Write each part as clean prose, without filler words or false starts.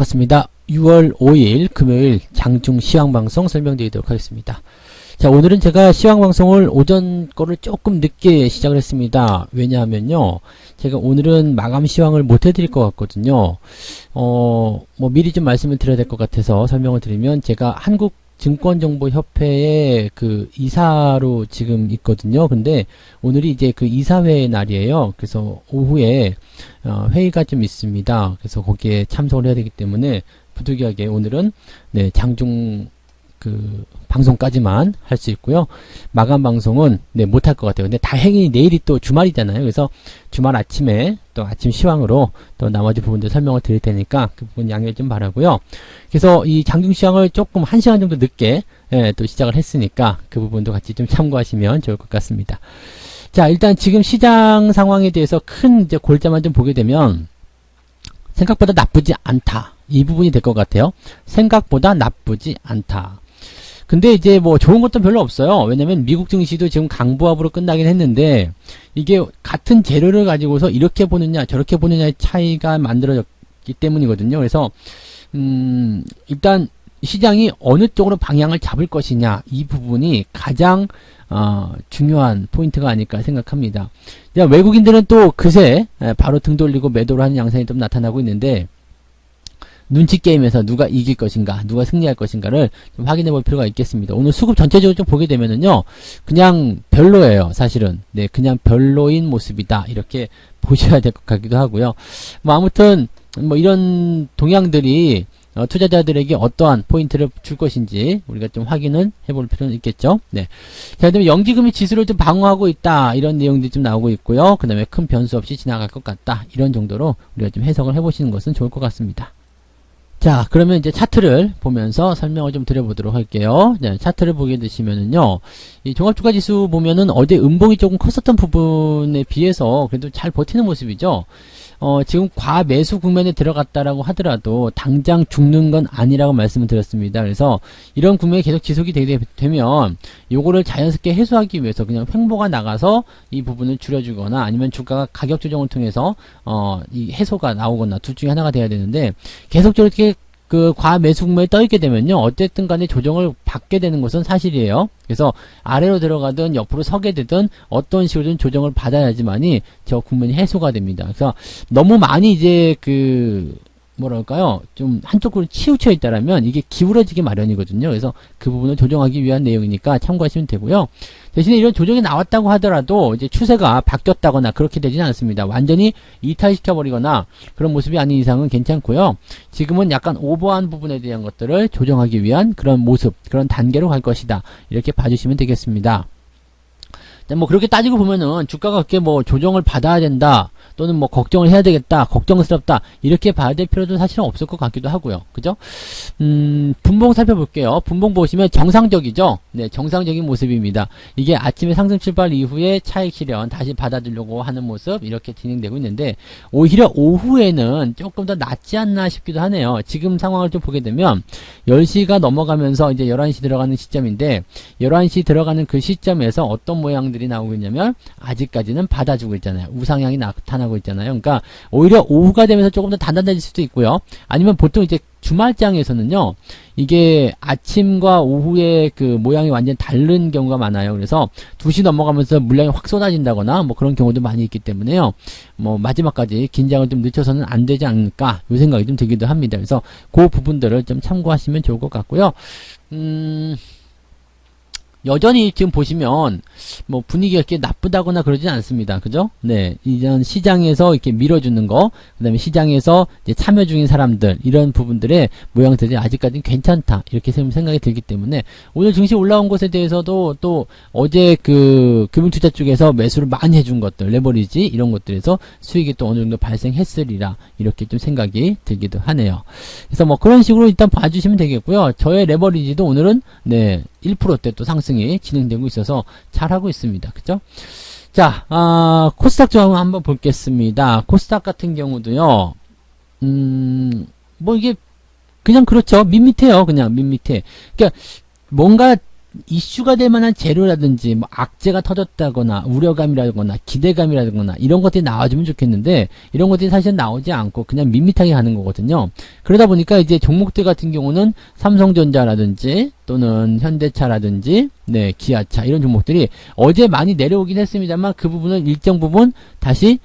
반갑습니다. 6월 5일 금요일 장중 시황방송 설명드리도록 하겠습니다. 자, 오늘은 제가 시황방송을 오전 거를 조금 늦게 시작을 했습니다. 왜냐하면요, 제가 오늘은 마감 시황을 못 해드릴 것 같거든요. 뭐 미리 좀 말씀을 드려야 될 것 같아서 설명을 드리면, 제가 한국증권정보협회의 그 이사로 지금 있거든요. 근데 오늘이 이제 그 이사회 날이에요. 그래서 오후에 회의가 좀 있습니다. 그래서 거기에 참석을 해야 되기 때문에 부득이하게 오늘은 장중 그 방송까지만 할 수 있고요. 마감 방송은 못할 것 같아요. 근데 다행히 내일이 또 주말이잖아요. 그래서 주말 아침에 또 아침 시황으로 또 나머지 부분들 설명을 드릴 테니까 그 부분 양해 좀 바라고요. 그래서 이 장중 시황을 조금 1시간 정도 늦게 또 시작을 했으니까 그 부분도 같이 좀 참고하시면 좋을 것 같습니다. 자, 일단 지금 시장 상황에 대해서 큰 이제 골자만 좀 보게 되면 생각보다 나쁘지 않다. 이 부분이 될 것 같아요. 생각보다 나쁘지 않다. 근데 이제 뭐 좋은 것도 별로 없어요. 왜냐면 미국 증시도 지금 강보합으로 끝나긴 했는데, 이게 같은 재료를 가지고서 이렇게 보느냐 저렇게 보느냐의 차이가 만들어졌기 때문이거든요. 그래서 일단 시장이 어느 쪽으로 방향을 잡을 것이냐, 이 부분이 가장 중요한 포인트가 아닐까 생각합니다. 외국인들은 또 그새 바로 등 돌리고 매도를 하는 양상이 좀 나타나고 있는데, 눈치 게임에서 누가 이길 것인가, 누가 승리할 것인가를 좀 확인해 볼 필요가 있겠습니다. 오늘 수급 전체적으로 좀 보게 되면은요, 그냥 별로예요, 사실은. 그냥 별로인 모습이다. 이렇게 보셔야 될 것 같기도 하고요. 뭐, 아무튼, 뭐, 이런 동향들이, 투자자들에게 어떠한 포인트를 줄 것인지, 우리가 좀 확인은 해볼 필요는 있겠죠. 자, 그 다음에 영지금이 지수를 좀 방어하고 있다. 이런 내용들이 좀 나오고 있고요. 그 다음에 큰 변수 없이 지나갈 것 같다. 이런 정도로 우리가 좀 해석을 해보시는 것은 좋을 것 같습니다. 자, 그러면 이제 차트를 보면서 설명을 좀 드려보도록 할게요. 차트를 보게 되시면은요, 이 종합주가지수 보면은 어제 음봉이 조금 컸었던 부분에 비해서 그래도 잘 버티는 모습이죠. 지금 과매수 국면에 들어갔다라고 하더라도 당장 죽는 건 아니라고 말씀을 드렸습니다. 그래서 이런 국면이 계속 지속이 되게 되면 요거를 자연스럽게 해소하기 위해서 그냥 횡보가 나가서 이 부분을 줄여주거나, 아니면 주가가 가격 조정을 통해서 이 해소가 나오거나 둘 중에 하나가 돼야 되는데, 계속적으로 이렇게 그 과매수 국면에 떠있게 되면요, 어쨌든 간에 조정을 받게 되는 것은 사실이에요. 그래서 아래로 들어가든 옆으로 서게 되든 어떤 식으로든 조정을 받아야지만이 저 국면이 해소가 됩니다. 그래서 너무 많이 이제 그 뭐랄까요, 좀 한쪽으로 치우쳐 있다라면 이게 기울어지기 마련이거든요. 그래서 그 부분을 조정하기 위한 내용이니까 참고하시면 되고요. 대신에 이런 조정이 나왔다고 하더라도 이제 추세가 바뀌었다거나 그렇게 되지는 않습니다. 완전히 이탈시켜버리거나 그런 모습이 아닌 이상은 괜찮고요. 지금은 약간 오버한 부분에 대한 것들을 조정하기 위한 그런 모습, 그런 단계로 갈 것이다. 이렇게 봐주시면 되겠습니다. 뭐 그렇게 따지고 보면은 주가가 그렇게 뭐 조정을 받아야 된다, 또는 뭐 걱정을 해야 되겠다, 걱정스럽다, 이렇게 봐야 될 필요도 사실은 없을 것 같기도 하고요. 그죠? 분봉 살펴볼게요. 분봉 보시면 정상적이죠? 정상적인 모습입니다. 이게 아침에 상승 출발 이후에 차익 실현 다시 받아들려고 하는 모습, 이렇게 진행되고 있는데, 오히려 오후에는 조금 더 낫지 않나 싶기도 하네요. 지금 상황을 좀 보게 되면 10시가 넘어가면서 이제 11시 들어가는 시점인데, 11시 들어가는 그 시점에서 어떤 모양들이 나오고 있냐면, 아직까지는 받아주고 있잖아요. 우상향이 나타나고 있잖아요. 그러니까 오히려 오후가 되면서 조금 더 단단해질 수도 있고요. 아니면 보통 이제 주말장에서는요, 이게 아침과 오후의 그 모양이 완전 다른 경우가 많아요. 그래서 2시 넘어가면서 물량이 확 쏟아진다거나 뭐 그런 경우도 많이 있기 때문에요, 뭐 마지막까지 긴장을 좀 늦춰서는 안 되지 않을까, 이 생각이 좀 들기도 합니다. 그래서 그 부분들을 좀 참고하시면 좋을 것 같고요. 여전히 지금 보시면 뭐 분위기가 이렇게 나쁘다거나 그러진 않습니다. 그죠? 이런 시장에서 이렇게 밀어주는 거, 그 다음에 시장에서 이제 참여 중인 사람들, 이런 부분들의 모양들이 아직까지는 괜찮다, 이렇게 생각이 들기 때문에 오늘 증시 올라온 것에 대해서도 또 어제 그 금융투자 쪽에서 매수를 많이 해준 것들, 레버리지 이런 것들에서 수익이 또 어느 정도 발생했으리라, 이렇게 좀 생각이 들기도 하네요. 그래서 뭐 그런 식으로 일단 봐주시면 되겠고요. 저의 레버리지도 오늘은 1%대 또 상승이 진행되고 있어서 잘하고 있습니다. 그죠? 자, 코스닥 좀 한번 보겠습니다. 코스닥 같은 경우도요, 뭐 이게 그냥 그렇죠. 밋밋해요. 그냥 밋밋해. 그러니까 뭔가 이슈가 될 만한 재료라든지 뭐 악재가 터졌다거나 우려감이라거나 기대감이라거나 이런 것들이 나와주면 좋겠는데 이런 것들이 사실 나오지 않고 그냥 밋밋하게 하는 거거든요. 그러다 보니까 이제 종목들 같은 경우는 삼성전자라든지 또는 현대차라든지 네, 기아차 이런 종목들이 어제 많이 내려오긴 했습니다만 그 부분을 일정 부분 다시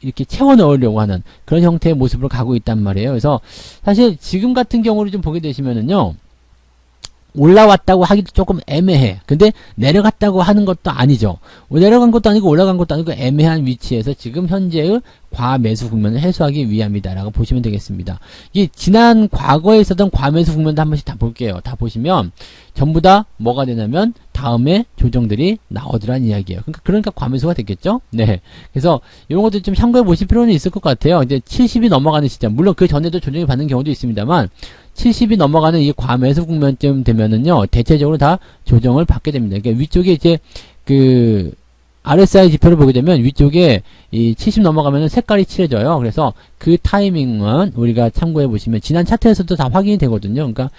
이렇게 채워 넣으려고 하는 그런 형태의 모습으로 가고 있단 말이에요. 그래서 사실 지금 같은 경우를 좀 보게 되시면은요. 올라왔다고 하기도 조금 애매해. 근데 내려갔다고 하는 것도 아니죠. 내려간 것도 아니고 올라간 것도 아니고 애매한 위치에서 지금 현재의 과매수 국면을 해소하기 위함이다라고 보시면 되겠습니다. 이 지난 과거에 있었던 과매수 국면도 한 번씩 다 볼게요. 다 보시면 전부 다 뭐가 되냐면 다음에 조정들이 나오더란 이야기예요. 그러니까 과매수가 됐겠죠? 네. 그래서 이런 것들 좀 참고해 보실 필요는 있을 것 같아요. 이제 70이 넘어가는 시점. 물론 그 전에도 조정이 받는 경우도 있습니다만 70이 넘어가는 이 과매수 국면쯤 되면은요, 대체적으로 다 조정을 받게 됩니다. 그러니까 위쪽에 이제 그 RSI 지표를 보게 되면 위쪽에 이 70 넘어가면은 색깔이 칠해져요. 그래서 그 타이밍은 우리가 참고해 보시면 지난 차트에서도 다 확인이 되거든요. 그러니까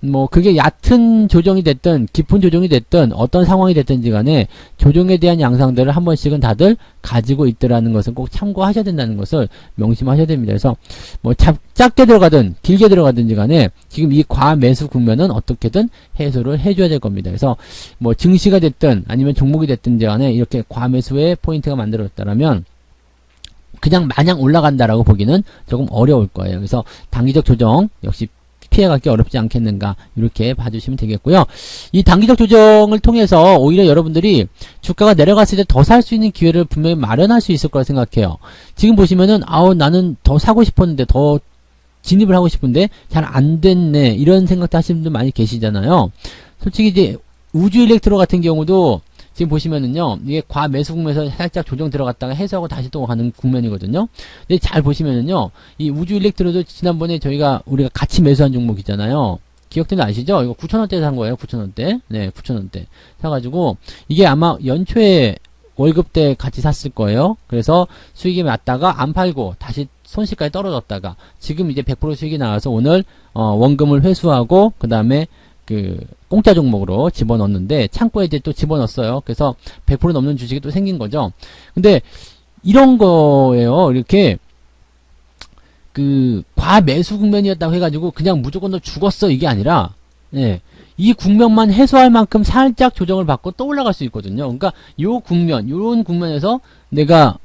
뭐 그게 얕은 조정이 됐든 깊은 조정이 됐든 어떤 상황이 됐든지 간에 조정에 대한 양상들을 한 번씩은 다들 가지고 있더라는 것을 꼭 참고하셔야 된다는 것을 명심하셔야 됩니다. 그래서 뭐 작게 들어가든 길게 들어가든지 간에 지금 이 과매수 국면은 어떻게든 해소를 해줘야 될 겁니다. 그래서 뭐 증시가 됐든 아니면 종목이 됐든지 간에 이렇게 과매수의 포인트가 만들어졌다라면 그냥 마냥 올라간다라고 보기는 조금 어려울 거예요. 그래서 단기적 조정 역시 피해가기 어렵지 않겠는가 이렇게 봐주시면 되겠고요. 이 단기적 조정을 통해서 오히려 여러분들이 주가가 내려갔을 때 더 살 수 있는 기회를 분명히 마련할 수 있을 거라 생각해요. 지금 보시면은 나는 더 사고 싶었는데 더 진입을 하고 싶은데 잘 안 됐네 이런 생각도 하시는 분들 많이 계시잖아요. 솔직히 이제 우주 일렉트로 같은 경우도 지금 보시면은요, 이게 과매수 국면에서 살짝 조정 들어갔다가 해소하고 다시 또 가는 국면이거든요. 근데 잘 보시면은요, 이 우주 일렉트로도 지난번에 우리가 같이 매수한 종목이잖아요. 기억들 아시죠? 이거 9,000원대 산 거예요, 9,000원대. 네, 9,000원대. 사가지고, 이게 아마 연초에 월급 때 같이 샀을 거예요. 그래서 수익이 났다가 안 팔고 다시 손실까지 떨어졌다가 지금 이제 100% 수익이 나와서 오늘, 원금을 회수하고, 그 다음에 공짜 종목으로 집어넣었는데 창고에 이제 또 집어넣었어요. 그래서 100% 넘는 주식이 또 생긴 거죠. 근데 이런 거예요. 이렇게 과매수 국면이었다고 해가지고 그냥 무조건 너 죽었어 이게 아니라 이 국면만 해소할 만큼 살짝 조정을 받고 또 올라갈 수 있거든요. 그러니까 요런 국면에서 내가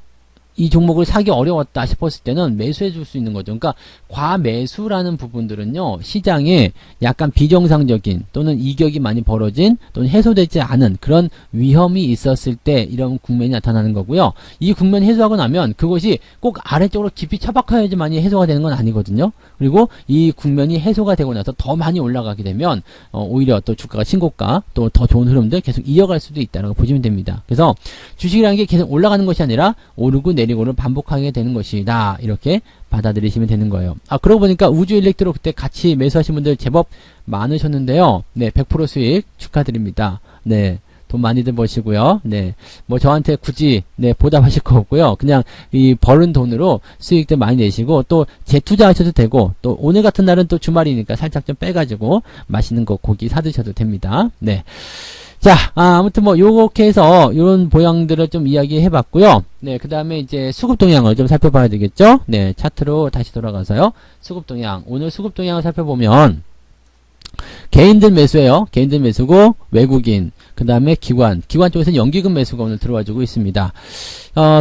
이 종목을 사기 어려웠다 싶었을 때는 매수해 줄 수 있는 거죠. 그러니까 과매수라는 부분들은요. 시장에 약간 비정상적인 또는 이격이 많이 벌어진 또는 해소되지 않은 그런 위험이 있었을 때 이런 국면이 나타나는 거고요. 이 국면 해소하고 나면 그것이 꼭 아래쪽으로 깊이 처박혀야지만이 해소가 되는 건 아니거든요. 그리고 이 국면이 해소가 되고 나서 더 많이 올라가게 되면 오히려 또 주가가 신고가 또 더 좋은 흐름들 계속 이어갈 수도 있다라고 보시면 됩니다. 그래서 주식이라는 게 계속 올라가는 것이 아니라 오르고 내리고를 반복하게 되는 것이다. 이렇게 받아들이시면 되는 거예요. 그러고 보니까 우주 일렉트로 그때 같이 매수하신 분들 제법 많으셨는데요. 네, 100% 수익 축하드립니다. 네. 돈 많이들 버시고요. 네. 뭐 저한테 굳이 보답하실 거 없고요. 그냥 이 벌은 돈으로 수익들 많이 내시고 또 재투자하셔도 되고 또 오늘 같은 날은 또 주말이니까 살짝 좀 빼가지고 맛있는 거 고기 사드셔도 됩니다. 네. 자, 아무튼 뭐 요렇게 해서 요런 보양들을 좀 이야기해 봤고요. 네, 그 다음에 이제 수급 동향을 좀 살펴봐야 되겠죠? 네, 차트로 다시 돌아가서요. 수급 동향. 오늘 수급 동향을 살펴보면 개인들 매수예요. 개인들 매수고 외국인, 그 다음에 기관 쪽에서는 연기금 매수가 오늘 들어와주고 있습니다.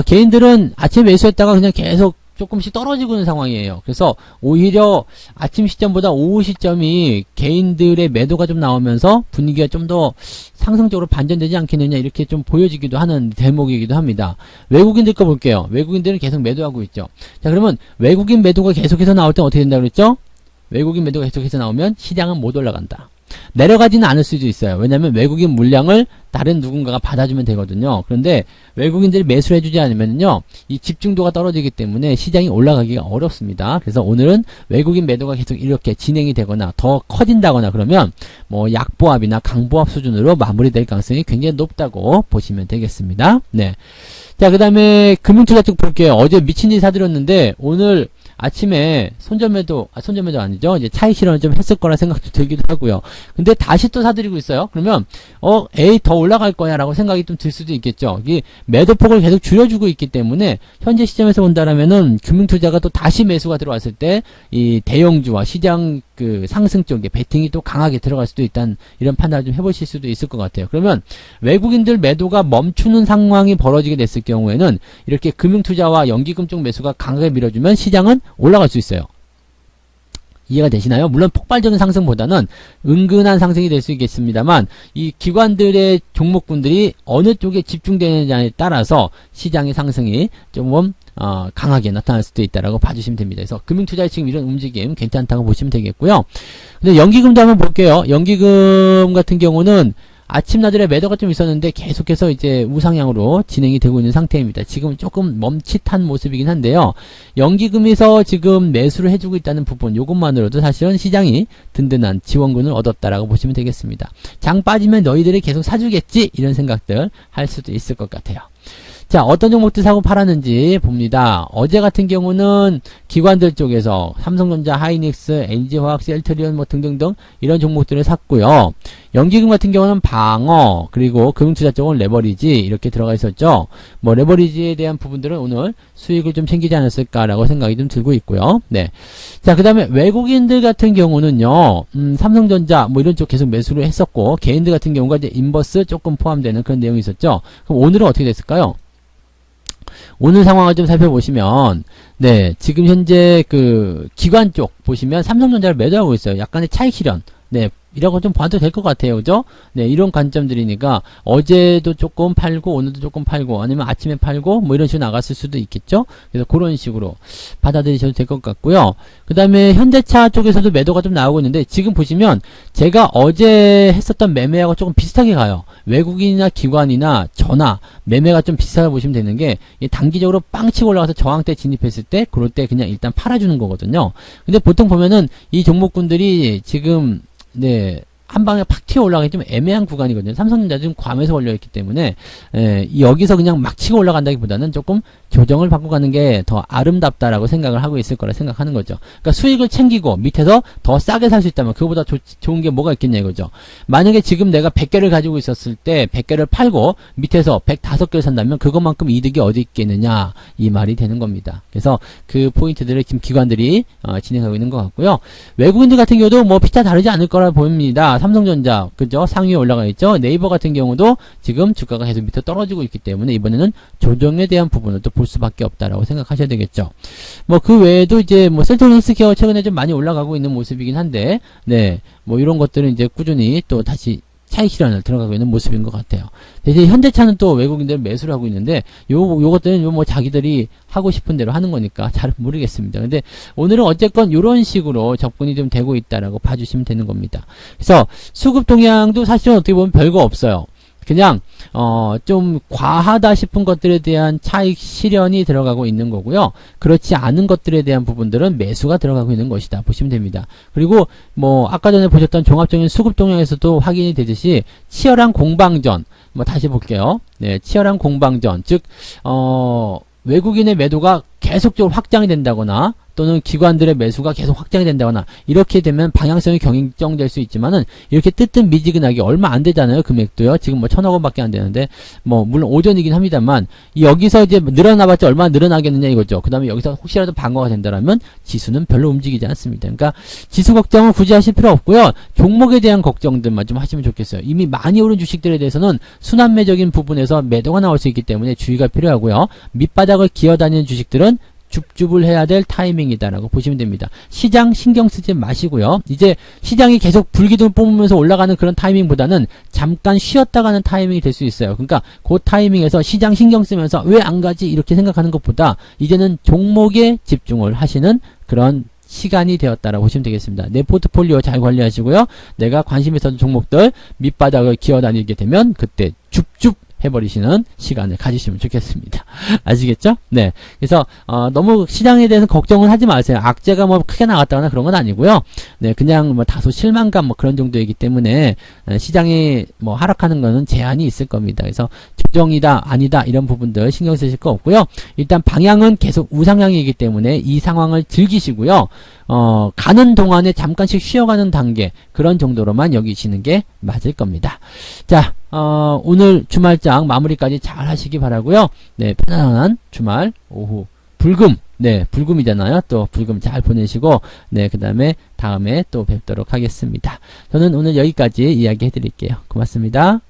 개인들은 아침에 매수했다가 그냥 계속 조금씩 떨어지고 있는 상황이에요. 그래서 오히려 아침 시점보다 오후 시점이 개인들의 매도가 좀 나오면서 분위기가 좀 더 상승적으로 반전되지 않겠느냐 이렇게 좀 보여지기도 하는 대목이기도 합니다. 외국인들 거 볼게요. 외국인들은 계속 매도하고 있죠. 자, 그러면 외국인 매도가 계속해서 나올 땐 어떻게 된다고 그랬죠? 외국인 매도가 계속해서 나오면 시장은 못 올라간다. 내려가지는 않을 수도 있어요. 왜냐하면 외국인 물량을 다른 누군가가 받아주면 되거든요. 그런데 외국인들이 매수를 해주지 않으면요, 이 집중도가 떨어지기 때문에 시장이 올라가기가 어렵습니다. 그래서 오늘은 외국인 매도가 계속 이렇게 진행이 되거나 더 커진다거나 그러면 뭐 약보합이나 강보합 수준으로 마무리될 가능성이 굉장히 높다고 보시면 되겠습니다. 네. 자, 그 다음에 금융투자 쪽 볼게요. 어제 미친듯이 사들였는데 오늘 아침에 손절매도 아니죠. 이제 차익 실현을 좀 했을 거라 생각도 들기도 하고요. 근데 다시 또 사들이고 있어요. 그러면 에이 더 올라갈 거야라고 생각이 좀 들 수도 있겠죠. 이 매도폭을 계속 줄여주고 있기 때문에 현재 시점에서 본다라면은 금융투자가 또 다시 매수가 들어왔을 때 이 대형주와 시장 그 상승 쪽에 베팅이 또 강하게 들어갈 수도 있다는 이런 판단을 좀 해보실 수도 있을 것 같아요. 그러면 외국인들 매도가 멈추는 상황이 벌어지게 됐을 경우에는 이렇게 금융투자와 연기금 쪽 매수가 강하게 밀어주면 시장은 올라갈 수 있어요. 이해가 되시나요? 물론 폭발적인 상승보다는 은근한 상승이 될 수 있겠습니다만 이 기관들의 종목군들이 어느 쪽에 집중되느냐에 따라서 시장의 상승이 조금 강하게 나타날 수도 있다라고 봐주시면 됩니다. 그래서 금융투자의 지금 이런 움직임 괜찮다고 보시면 되겠고요. 근데 연기금도 한번 볼게요. 연기금 같은 경우는 아침나들에 매도가 좀 있었는데 계속해서 이제 우상향으로 진행이 되고 있는 상태입니다. 지금 조금 멈칫한 모습이긴 한데요. 연기금에서 지금 매수를 해주고 있다는 부분, 요것만으로도 사실은 시장이 든든한 지원군을 얻었다라고 보시면 되겠습니다. 장 빠지면 너희들이 계속 사주겠지? 이런 생각들 할 수도 있을 것 같아요. 자, 어떤 종목들 사고 팔았는지 봅니다. 어제 같은 경우는 기관들 쪽에서 삼성전자, 하이닉스, NG화학, 셀트리온 뭐 등등등 이런 종목들을 샀고요. 연기금 같은 경우는 방어, 그리고 금융투자 쪽은 레버리지 이렇게 들어가 있었죠. 뭐 레버리지에 대한 부분들은 오늘 수익을 좀 챙기지 않았을까라고 생각이 좀 들고 있고요. 네. 자, 그 다음에 외국인들 같은 경우는요, 삼성전자 뭐 이런 쪽 계속 매수를 했었고, 개인들 같은 경우가 이제 인버스 조금 포함되는 그런 내용이 있었죠. 그럼 오늘은 어떻게 됐을까요? 오늘 상황을 좀 살펴보시면, 네, 지금 현재 그 기관 쪽 보시면 삼성전자를 매도하고 있어요. 약간의 차익 실현. 네, 이라고 좀 봐도 될 것 같아요. 그죠? 네, 이런 관점들이니까 어제도 조금 팔고 오늘도 조금 팔고 아니면 아침에 팔고 뭐 이런 식으로 나갔을 수도 있겠죠? 그래서 그런 식으로 받아들이셔도 될 것 같고요. 그 다음에 현대차 쪽에서도 매도가 좀 나오고 있는데 지금 보시면 제가 어제 했었던 매매하고 조금 비슷하게 가요. 외국인이나 기관이나 저나 매매가 좀 비슷하게 보시면 되는 게 단기적으로 빵 치고 올라가서 저항대 진입했을 때 그럴 때 그냥 일단 팔아주는 거거든요. 근데 보통 보면은 이 종목군들이 지금 네, 한 방에 팍 튀어 올라가기 좀 애매한 구간이거든요. 삼성전자 지금 괌에서 걸려있기 때문에, 여기서 그냥 막 치고 올라간다기보다는 조금 조정을 받고 가는 게 더 아름답다라고 생각을 하고 있을 거라 생각하는 거죠. 그러니까 수익을 챙기고 밑에서 더 싸게 살 수 있다면 그거보다 좋은 게 뭐가 있겠냐 이거죠. 만약에 지금 내가 100개를 가지고 있었을 때 100개를 팔고 밑에서 105개를 산다면 그것만큼 이득이 어디 있겠느냐 이 말이 되는 겁니다. 그래서 그 포인트들을 지금 기관들이 진행하고 있는 것 같고요. 외국인들 같은 경우도 뭐 피차 다르지 않을 거라 보입니다. 삼성전자 그죠? 상위에 올라가 있죠. 네이버 같은 경우도 지금 주가가 계속 밑에 떨어지고 있기 때문에 이번에는 조정에 대한 부분을 또 볼 수밖에 없다라고 생각하셔야 되겠죠. 뭐 그 외에도 이제 뭐 셀트리온 헬스케어 최근에 좀 많이 올라가고 있는 모습이긴 한데 네, 뭐 이런 것들은 이제 꾸준히 또 다시 차익 실현을 들어가고 있는 모습인 것 같아요. 대신 현대차는 또 외국인들 매수를 하고 있는데 요것들은 뭐 자기들이 하고 싶은 대로 하는 거니까 잘 모르겠습니다. 근데 오늘은 어쨌건 이런 식으로 접근이 좀 되고 있다라고 봐주시면 되는 겁니다. 그래서 수급 동향도 사실은 어떻게 보면 별거 없어요. 그냥 좀 과하다 싶은 것들에 대한 차익 실현이 들어가고 있는 거고요. 그렇지 않은 것들에 대한 부분들은 매수가 들어가고 있는 것이다 보시면 됩니다. 그리고 뭐 아까 전에 보셨던 종합적인 수급 동향에서도 확인이 되듯이 치열한 공방전, 뭐 다시 볼게요. 네, 치열한 공방전, 즉 외국인의 매도가 계속적으로 확장이 된다거나 또는 기관들의 매수가 계속 확장이 된다거나 이렇게 되면 방향성이 경정될 수 있지만은 이렇게 뜨뜻미지근하게 얼마 안 되잖아요. 금액도요. 지금 뭐 1,000억 원밖에 안 되는데 뭐 물론 오전이긴 합니다만 여기서 이제 늘어나봤자 얼마나 늘어나겠느냐 이거죠. 그 다음에 여기서 혹시라도 방어가 된다라면 지수는 별로 움직이지 않습니다. 그러니까 지수 걱정은 굳이 하실 필요 없고요. 종목에 대한 걱정들만 좀 하시면 좋겠어요. 이미 많이 오른 주식들에 대해서는 순환매적인 부분에서 매도가 나올 수 있기 때문에 주의가 필요하고요. 밑바닥을 기어다니는 주식들은 줍줍을 해야 될 타이밍이다라고 보시면 됩니다. 시장 신경 쓰지 마시고요. 이제 시장이 계속 불기둥을 뿜으면서 올라가는 그런 타이밍보다는 잠깐 쉬었다 가는 타이밍이 될 수 있어요. 그러니까 그 타이밍에서 시장 신경 쓰면서 왜 안 가지 이렇게 생각하는 것보다 이제는 종목에 집중을 하시는 그런 시간이 되었다라고 보시면 되겠습니다. 내 포트폴리오 잘 관리하시고요. 내가 관심 있었던 종목들 밑바닥을 기어다니게 되면 그때 줍줍 해버리시는 시간을 가지시면 좋겠습니다. 아시겠죠? 네. 그래서 너무 시장에 대해서 걱정은 하지 마세요. 악재가 뭐 크게 나왔다거나 그런 건 아니고요. 네, 그냥 뭐 다소 실망감 뭐 그런 정도이기 때문에 시장이 뭐 하락하는 거는 제한이 있을 겁니다. 그래서 조정이다 아니다 이런 부분들 신경 쓰실 거 없고요. 일단 방향은 계속 우상향이기 때문에 이 상황을 즐기시고요. 가는 동안에 잠깐씩 쉬어가는 단계 그런 정도로만 여기시는 게 맞을 겁니다. 자, 오늘 주말장 마무리까지 잘 하시기 바라고요. 네, 편안한 주말 오후 불금, 네, 불금이잖아요. 또 불금 잘 보내시고, 네, 그 다음에 다음에 또 뵙도록 하겠습니다. 저는 오늘 여기까지 이야기 해드릴게요. 고맙습니다.